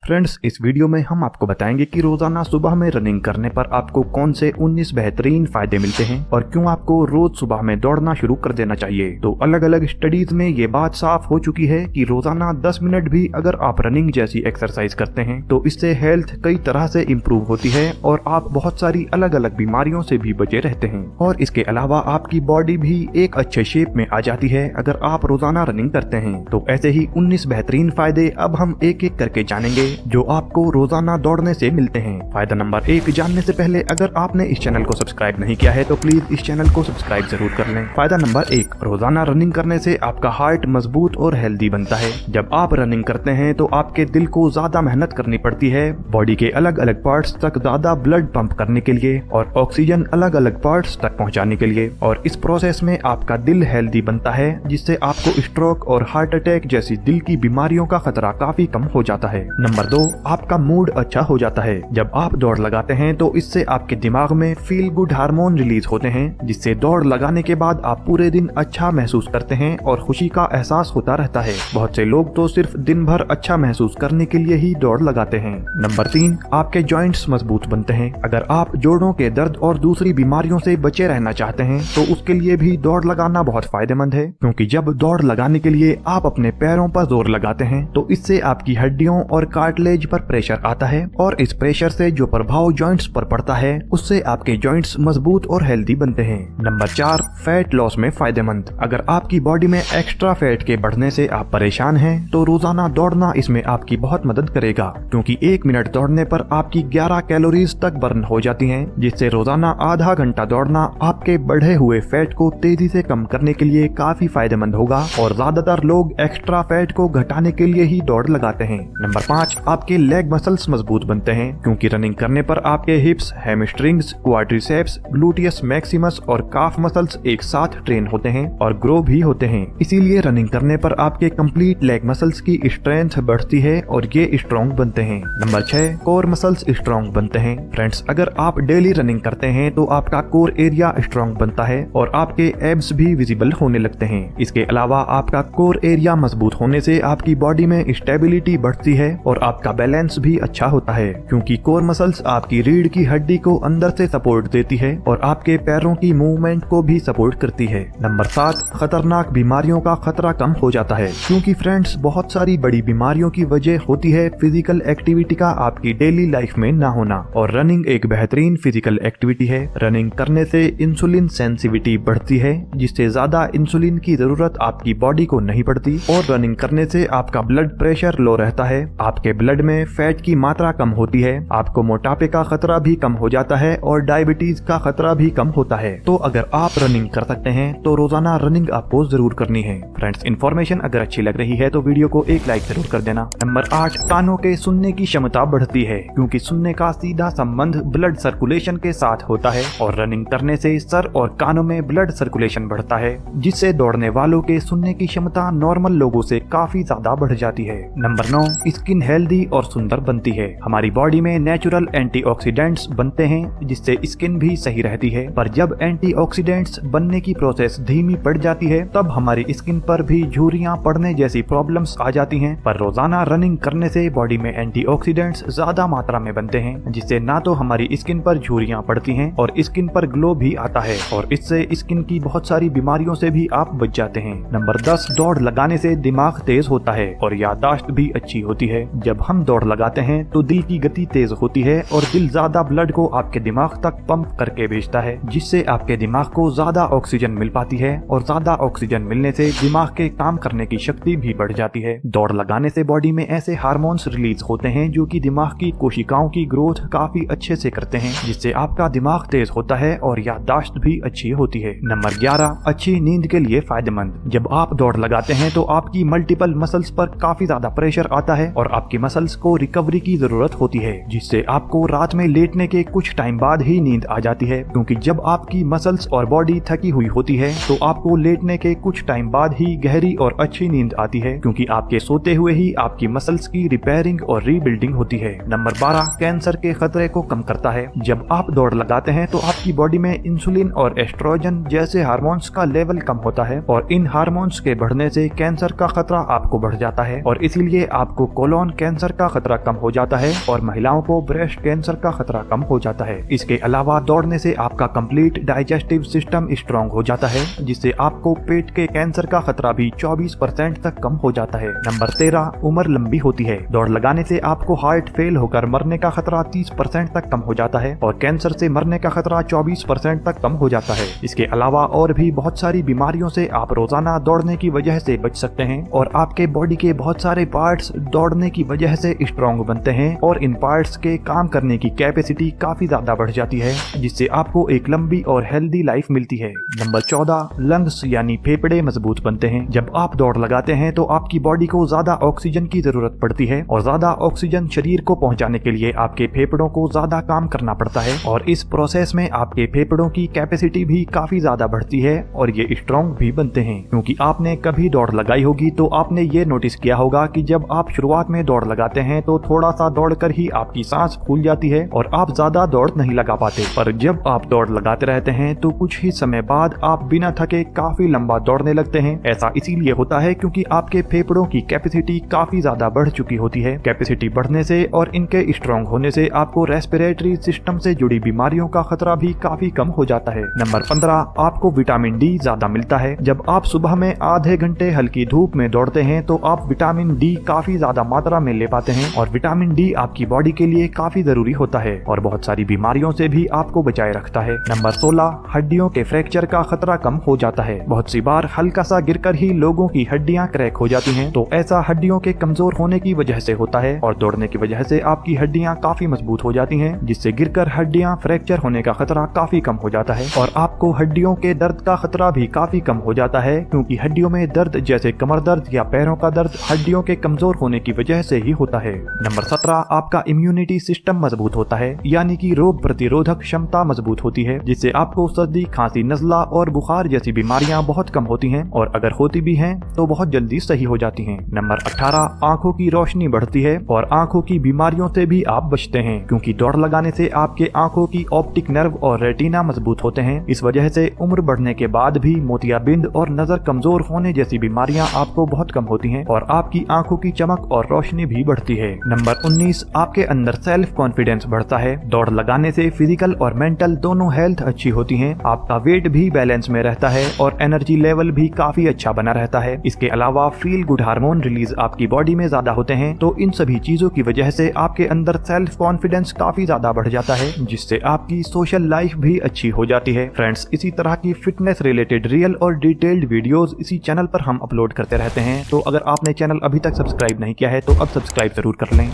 Friends, इस video में हम आपको बताएंगे कि रोजाना सुबह में रनिंग करने पर आपको कौन से 19 बेहतरीन फायदे मिलते हैं और क्यों आपको रोज सुबह में दौड़ना शुरू कर देना चाहिए। तो अलग अलग स्टडीज में ये बात साफ हो चुकी है कि रोजाना 10 मिनट भी अगर आप रनिंग जैसी एक्सरसाइज करते हैं तो इससे हेल्थ कई तरह से इम्प्रूव होती है और आप बहुत सारी अलग अलग बीमारियों से भी बचे रहते हैं। और इसके अलावा आपकी बॉडी भी एक अच्छे शेप में आ जाती है अगर आप रोजाना रनिंग करते हैं। तो ऐसे ही 19 बेहतरीन फायदे अब हम एक एक करके जानेंगे जो आपको रोजाना दौड़ने से मिलते हैं। फायदा नंबर 1 जानने से पहले अगर आपने इस चैनल को सब्सक्राइब नहीं किया है तो प्लीज इस चैनल को सब्सक्राइब जरूर कर लें। फायदा नंबर 1, रोजाना रनिंग करने से आपका हार्ट मजबूत और हेल्दी बनता है। जब आप रनिंग करते हैं तो आपके दिल को ज्यादा मेहनत करनी पड़ती है बॉडी के अलग अलग पार्ट्स तक ज्यादा ब्लड पंप करने के लिए और ऑक्सीजन अलग अलग पार्ट्स तक पहुंचाने के लिए, और इस प्रोसेस में आपका दिल हेल्दी बनता है जिससे आपको स्ट्रोक और हार्ट अटैक जैसी दिल की बीमारियों का खतरा काफी कम हो जाता है। नंबर 2, आपका मूड अच्छा हो जाता है। जब आप दौड़ लगाते हैं तो इससे आपके दिमाग में फील गुड हार्मोन रिलीज होते हैं जिससे दौड़ लगाने के बाद आप पूरे दिन अच्छा महसूस करते हैं और खुशी का एहसास होता रहता है। बहुत से लोग तो सिर्फ दिन भर अच्छा महसूस करने के लिए ही दौड़ लगाते हैं। नंबर 3, आपके जॉइंट्स मजबूत बनते हैं। अगर आप जोड़ों के दर्द और दूसरी बीमारियों से बचे रहना चाहते हैं तो उसके लिए भी दौड़ लगाना बहुत फायदेमंद है, क्योंकि जब दौड़ लगाने के लिए आप अपने पैरों पर जोर लगाते हैं तो इससे आपकी हड्डियों और कार्टिलेज पर प्रेशर आता है और इस प्रेशर से जो प्रभाव जॉइंट्स पर पड़ता है उससे आपके जॉइंट्स मजबूत और हेल्दी बनते हैं। नंबर 4, फैट लॉस में फायदेमंद। अगर आपकी बॉडी में एक्स्ट्रा फैट के बढ़ने से आप परेशान हैं तो रोजाना दौड़ना इसमें आपकी बहुत मदद करेगा, क्योंकि 1 मिनट दौड़ने पर आपकी 11 कैलोरीज तक बर्न हो जाती हैं, जिससे रोजाना आधा घंटा दौड़ना आपके बढ़े हुए फैट को तेजी से कम करने के लिए काफी फायदेमंद होगा और ज्यादातर लोग एक्स्ट्रा फैट को घटाने के लिए ही दौड़ लगाते हैं। नंबर 5, आपके लेग मसल्स मजबूत बनते हैं, क्योंकि रनिंग करने पर आपके हिप्स, हैमस्ट्रिंग्स, क्वाड्रिसेप्स, ग्लूटियस मैक्सिमस और काफ मसल्स एक साथ ट्रेन होते हैं और ग्रो भी होते हैं। इसीलिए रनिंग करने पर आपके कंप्लीट लेग मसल्स की स्ट्रेंथ बढ़ती है और ये स्ट्रॉन्ग बनते हैं। नंबर 6, कोर मसल्स स्ट्रॉन्ग बनते हैं। फ्रेंड्स, अगर आप डेली रनिंग करते हैं तो आपका कोर एरिया स्ट्रॉन्ग बनता है और आपके एब्स भी विजिबल होने लगते हैं। इसके अलावा आपका कोर एरिया मजबूत होने से आपकी बॉडी में स्टेबिलिटी बढ़ती है और आपका बैलेंस भी अच्छा होता है, क्योंकि कोर मसल्स आपकी रीढ़ की हड्डी को अंदर से सपोर्ट देती है और आपके पैरों की मूवमेंट को भी सपोर्ट करती है। नंबर 7, खतरनाक बीमारियों का खतरा कम हो जाता है, क्योंकि फ्रेंड्स बहुत सारी बड़ी बीमारियों की वजह होती है फिजिकल एक्टिविटी का आपकी डेली लाइफ में ना होना, और रनिंग एक बेहतरीन फिजिकल एक्टिविटी है। रनिंग करने से इंसुलिन सेंसिटिविटी बढ़ती है, जिससे ज्यादा इंसुलिन की जरूरत आपकी बॉडी को नहीं पड़ती, और रनिंग करने से आपका ब्लड प्रेशर लो रहता है, आपके ब्लड में फैट की मात्रा कम होती है, आपको मोटापे का खतरा भी कम हो जाता है और डायबिटीज का खतरा भी कम होता है। तो अगर आप रनिंग कर सकते हैं तो रोजाना रनिंग आपको जरूर करनी है। फ्रेंड्स, इन्फॉर्मेशन अगर अच्छी लग रही है तो वीडियो को एक लाइक जरूर कर देना। नंबर 8, कानों के सुनने की क्षमता बढ़ती है, क्योंकि सुनने का सीधा संबंध ब्लड सर्कुलेशन के साथ होता है और रनिंग करने से सर और कानों में ब्लड सर्कुलेशन बढ़ता है, जिससे दौड़ने वालों के सुनने की क्षमता नॉर्मल लोगों से काफी ज्यादा बढ़ जाती है। नंबर 9, स्किन हेल्दी और सुंदर बनती है। हमारी बॉडी में नेचुरल एंटीऑक्सीडेंट्स बनते हैं जिससे स्किन भी सही रहती है, पर जब एंटीऑक्सीडेंट्स बनने की प्रोसेस धीमी पड़ जाती है तब हमारी स्किन पर भी झुर्रियां पड़ने जैसी प्रॉब्लम्स आ जाती हैं। पर रोजाना रनिंग करने से बॉडी में एंटीऑक्सीडेंट्स ज्यादा मात्रा में बनते हैं, जिससे ना तो हमारी स्किन पर झुर्रियां पड़ती हैं और स्किन पर ग्लो भी आता है, और इससे स्किन की बहुत सारी बीमारियों से भी आप बच जाते हैं। नंबर 10, दौड़ लगाने से दिमाग तेज होता है और याददाश्त भी अच्छी होती है। जब हम दौड़ लगाते हैं तो दिल की गति तेज होती है और दिल ज्यादा ब्लड को आपके दिमाग तक पंप करके भेजता है, जिससे आपके दिमाग को ज्यादा ऑक्सीजन मिल पाती है और ज्यादा ऑक्सीजन मिलने से दिमाग के काम करने की शक्ति भी बढ़ जाती है। दौड़ लगाने से बॉडी में ऐसे हार्मोन्स रिलीज होते हैं जो कि दिमाग की कोशिकाओं की ग्रोथ काफी अच्छे से करते हैं, जिससे आपका दिमाग तेज होता है और याददाश्त भी अच्छी होती है। नंबर 11, अच्छी नींद के लिए फायदेमंद। जब आप दौड़ लगाते हैं तो आपकी मल्टीपल मसल्स पर काफी ज्यादा प्रेशर आता है और आपकी मसल्स को रिकवरी की जरूरत होती है, जिससे आपको रात में लेटने के कुछ टाइम बाद ही नींद आ जाती है, क्योंकि जब आपकी मसल्स और बॉडी थकी हुई होती है तो आपको लेटने के कुछ टाइम बाद ही गहरी और अच्छी नींद आती है, क्योंकि आपके सोते हुए ही आपकी मसल्स की रिपेयरिंग और रीबिल्डिंग होती है। नंबर 12, कैंसर के खतरे को कम करता है। जब आप दौड़ लगाते हैं तो आपकी बॉडी में इंसुलिन और एस्ट्रोजन जैसे हार्मोन्स का लेवल कम होता है और इन हार्मोन्स के बढ़ने से कैंसर का खतरा आपको बढ़ जाता है, और इसीलिए आपको कोलोन कैंसर कैंसर का खतरा कम हो जाता है और महिलाओं को ब्रेस्ट कैंसर का खतरा कम हो जाता है। इसके अलावा दौड़ने से आपका कंप्लीट डाइजेस्टिव सिस्टम स्ट्रॉन्ग हो जाता है, जिससे आपको पेट के कैंसर का खतरा भी 24% तक कम हो जाता है। नंबर 13, उम्र लंबी होती है। दौड़ लगाने से आपको हार्ट फेल होकर मरने का खतरा 30% तक कम हो जाता है और कैंसर से मरने का खतरा 24% तक कम हो जाता है। इसके अलावा और भी बहुत सारी बीमारियों से आप रोजाना दौड़ने की वजह से बच सकते हैं और आपके बॉडी के बहुत सारे पार्ट्स दौड़ने की वजह से स्ट्रॉन्ग बनते हैं और इन पार्ट्स के काम करने की कैपेसिटी काफी ज्यादा बढ़ जाती है, जिससे आपको एक लंबी और हेल्दी लाइफ मिलती है। नंबर 14, लंग्स यानी फेफड़े मजबूत बनते हैं। जब आप दौड़ लगाते हैं तो आपकी बॉडी को ज्यादा ऑक्सीजन की जरूरत पड़ती है और ज्यादा ऑक्सीजन शरीर को पहुंचाने के लिए आपके फेफड़ों को ज्यादा काम करना पड़ता है और इस प्रोसेस में आपके फेफड़ों की कैपेसिटी भी काफी ज्यादा बढ़ती है और ये स्ट्रॉन्ग भी बनते हैं। क्योंकि आपने कभी दौड़ लगाई होगी तो आपने ये नोटिस किया होगा कि जब आप शुरुआत में दौड़ लगाते हैं तो थोड़ा सा दौड़कर ही आपकी सांस फूल जाती है और आप ज्यादा दौड़ नहीं लगा पाते, पर जब आप दौड़ लगाते रहते हैं तो कुछ ही समय बाद आप बिना थके काफी लंबा दौड़ने लगते हैं। ऐसा इसीलिए होता है क्योंकि आपके फेफड़ों की कैपेसिटी काफी ज्यादा बढ़ चुकी होती है। कैपेसिटी बढ़ने से और इनके स्ट्रॉन्ग होने से आपको रेस्पिरेटरी सिस्टम से जुड़ी बीमारियों का खतरा भी काफी कम हो जाता है। नंबर 15, आपको विटामिन डी ज्यादा मिलता है। जब आप सुबह में आधे घंटे हल्की धूप में दौड़ते हैं तो आप विटामिन डी काफी ज्यादा मात्रा में ले पाते हैं और विटामिन डी आपकी बॉडी के लिए काफी जरूरी होता है और बहुत सारी बीमारियों से भी आपको बचाए रखता है। नंबर 16, हड्डियों के फ्रैक्चर का खतरा कम हो जाता है। बहुत सी बार हल्का सा गिरकर ही लोगों की हड्डियां क्रैक हो जाती हैं, तो ऐसा हड्डियों के कमजोर होने की वजह से होता है और दौड़ने की वजह से आपकी हड्डियां काफी मजबूत हो जाती हैं, जिससे गिरकर हड्डियां फ्रैक्चर होने का खतरा काफी कम हो जाता है और आपको हड्डियों के दर्द का खतरा भी काफी कम हो जाता है, क्योंकि हड्डियों में दर्द जैसे कमर दर्द या पैरों का दर्द हड्डियों के कमजोर होने की वजह से ही होता है। नंबर 17, आपका इम्यूनिटी सिस्टम मजबूत होता है, यानी कि रोग प्रतिरोधक क्षमता मजबूत होती है, जिससे आपको सर्दी, खांसी, नजला और बुखार जैसी बीमारियां बहुत कम होती हैं और अगर होती भी हैं तो बहुत जल्दी सही हो जाती हैं। नंबर 18, आंखों की रोशनी बढ़ती है और आंखों की बीमारियों से भी आप बचते हैं, क्योंकि दौड़ लगाने से आपके आंखों की ऑप्टिक नर्व और रेटिना मजबूत होते हैं। इस वजह से उम्र बढ़ने के बाद भी मोतियाबिंद और नजर कमजोर होने जैसी बीमारियां आपको बहुत कम होती हैं और आपकी आंखों की चमक और रोशनी भी बढ़ती है। नंबर 19, आपके अंदर सेल्फ कॉन्फिडेंस बढ़ता है। दौड़ लगाने से फिजिकल और मेंटल दोनों हेल्थ अच्छी होती है, आपका वेट भी बैलेंस में रहता है और एनर्जी लेवल भी काफी अच्छा बना रहता है। इसके अलावा फील गुड हार्मोन रिलीज आपकी बॉडी में ज्यादा होते हैं, तो इन सभी चीजों की वजह से आपके अंदर सेल्फ कॉन्फिडेंस काफी ज्यादा बढ़ जाता है, जिससे आपकी सोशल लाइफ भी अच्छी हो जाती है। फ्रेंड्स, इसी तरह की फिटनेस रिलेटेड रियल और डिटेल्ड वीडियोस इसी चैनल पर हम अपलोड करते रहते हैं, तो अगर आपने चैनल अभी तक सब्सक्राइब नहीं किया है तो अब सब्सक्राइब जरूर कर लें।